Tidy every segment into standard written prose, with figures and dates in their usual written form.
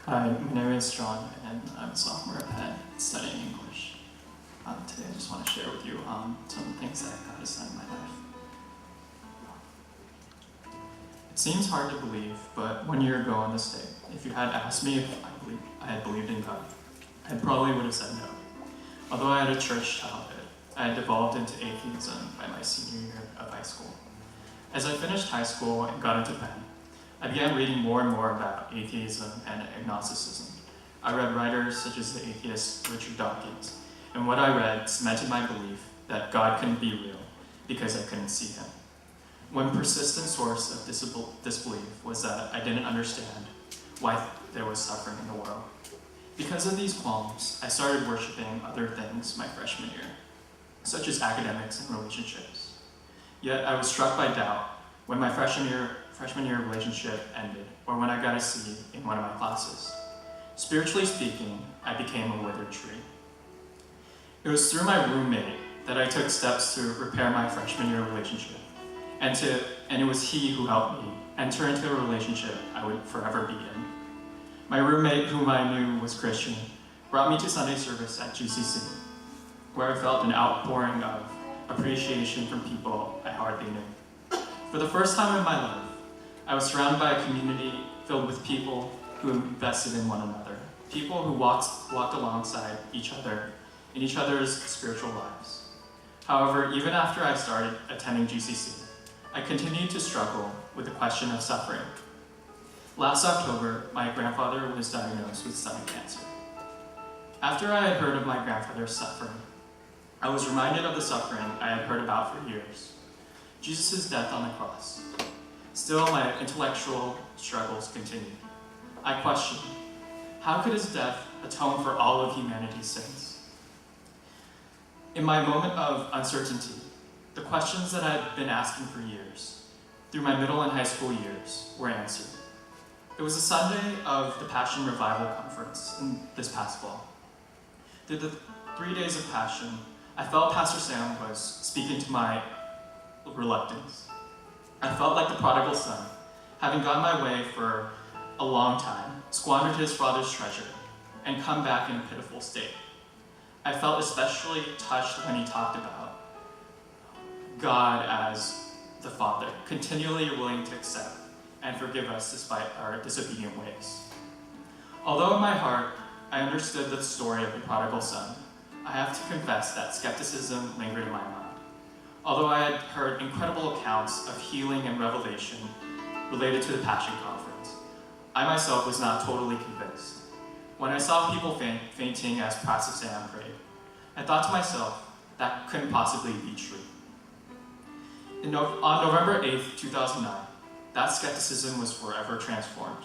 Hi, my name is John, and I'm a sophomore at Penn studying English. Today I just want to share with you some things that God has done in my life. It seems hard to believe, but 1 year ago on this day, if you had asked me if I had believed in God, I probably would have said no. Although I had a church childhood, I had devolved into atheism by my senior year of high school. As I finished high school and got into Penn, I began reading more and more about atheism and agnosticism. I read writers such as the atheist Richard Dawkins, and what I read cemented my belief that God couldn't be real because I couldn't see him. One persistent source of disbelief was that I didn't understand why there was suffering in the world. Because of these qualms, I started worshiping other things my freshman year, such as academics and relationships. Yet I was struck by doubt when my freshman year relationship ended, or when I got a C in one of my classes. Spiritually speaking, I became a withered tree. It was through my roommate that I took steps to repair my freshman year relationship, and it was he who helped me enter into a relationship I would forever be in. My roommate, whom I knew was Christian, brought me to Sunday service at GCC, where I felt an outpouring of appreciation from people I hardly knew. For the first time in my life, I was surrounded by a community filled with people who invested in one another, people who walked alongside each other in each other's spiritual lives. However, even after I started attending GCC, I continued to struggle with the question of suffering. Last October, my grandfather was diagnosed with stomach cancer. After I had heard of my grandfather's suffering, I was reminded of the suffering I had heard about for years. Jesus' death on the cross. Still, my intellectual struggles continued. I questioned, how could his death atone for all of humanity's sins? In my moment of uncertainty, the questions that I had been asking for years, through my middle and high school years, were answered. It was a Sunday of the Passion Revival Conference this past fall. Through the 3 days of Passion, I felt Pastor Sam was speaking to my reluctance. I felt like the prodigal son, having gone my way for a long time, squandered his father's treasure, and come back in a pitiful state. I felt especially touched when he talked about God as the Father, continually willing to accept and forgive us despite our disobedient ways. Although in my heart, I understood the story of the prodigal son, I have to confess that skepticism lingered in my mind. Although I had heard incredible accounts of healing and revelation related to the Passion Conference, I myself was not totally convinced. When I saw people fainting as Pastor Sam prayed, I thought to myself, that couldn't possibly be true. On November 8th, 2009, that skepticism was forever transformed.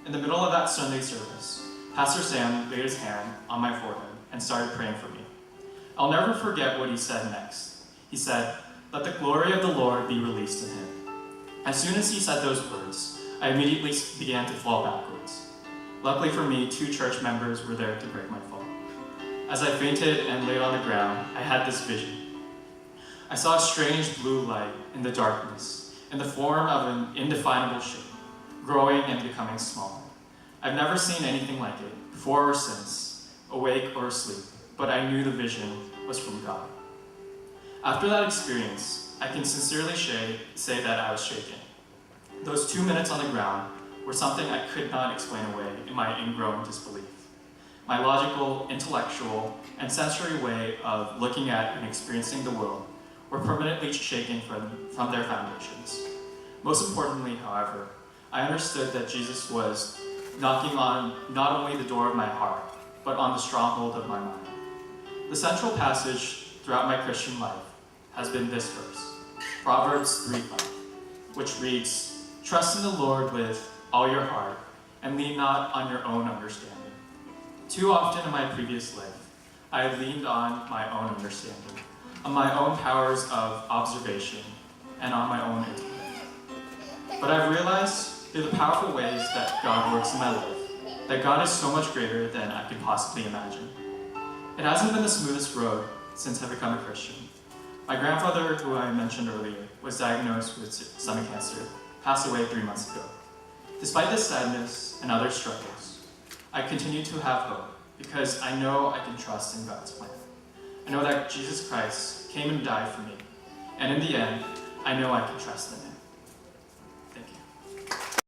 In the middle of that Sunday service, Pastor Sam laid his hand on my forehead and started praying for me. I'll never forget what he said next. He said, "Let the glory of the Lord be released in him." As soon as he said those words, I immediately began to fall backwards. Luckily for me, 2 church members were there to break my fall. As I fainted and laid on the ground, I had this vision. I saw a strange blue light in the darkness, in the form of an indefinable shape, growing and becoming smaller. I've never seen anything like it, before or since, awake or asleep, but I knew the vision was from God. After that experience, I can sincerely say that I was shaken. Those 2 minutes on the ground were something I could not explain away in my ingrown disbelief. My logical, intellectual, and sensory way of looking at and experiencing the world were permanently shaken from their foundations. Most importantly, however, I understood that Jesus was knocking on not only the door of my heart, but on the stronghold of my mind. The central passage throughout my Christian life has been this verse, Proverbs 3:5, which reads, "Trust in the Lord with all your heart, and lean not on your own understanding." Too often in my previous life, I have leaned on my own understanding, on my own powers of observation, and on my own intellect. But I've realized through the powerful ways that God works in my life, that God is so much greater than I could possibly imagine. It hasn't been the smoothest road since I've become a Christian. My grandfather, who I mentioned earlier, was diagnosed with stomach cancer, passed away 3 months ago. Despite this sadness and other struggles, I continue to have hope because I know I can trust in God's plan. I know that Jesus Christ came and died for me, and in the end, I know I can trust in him.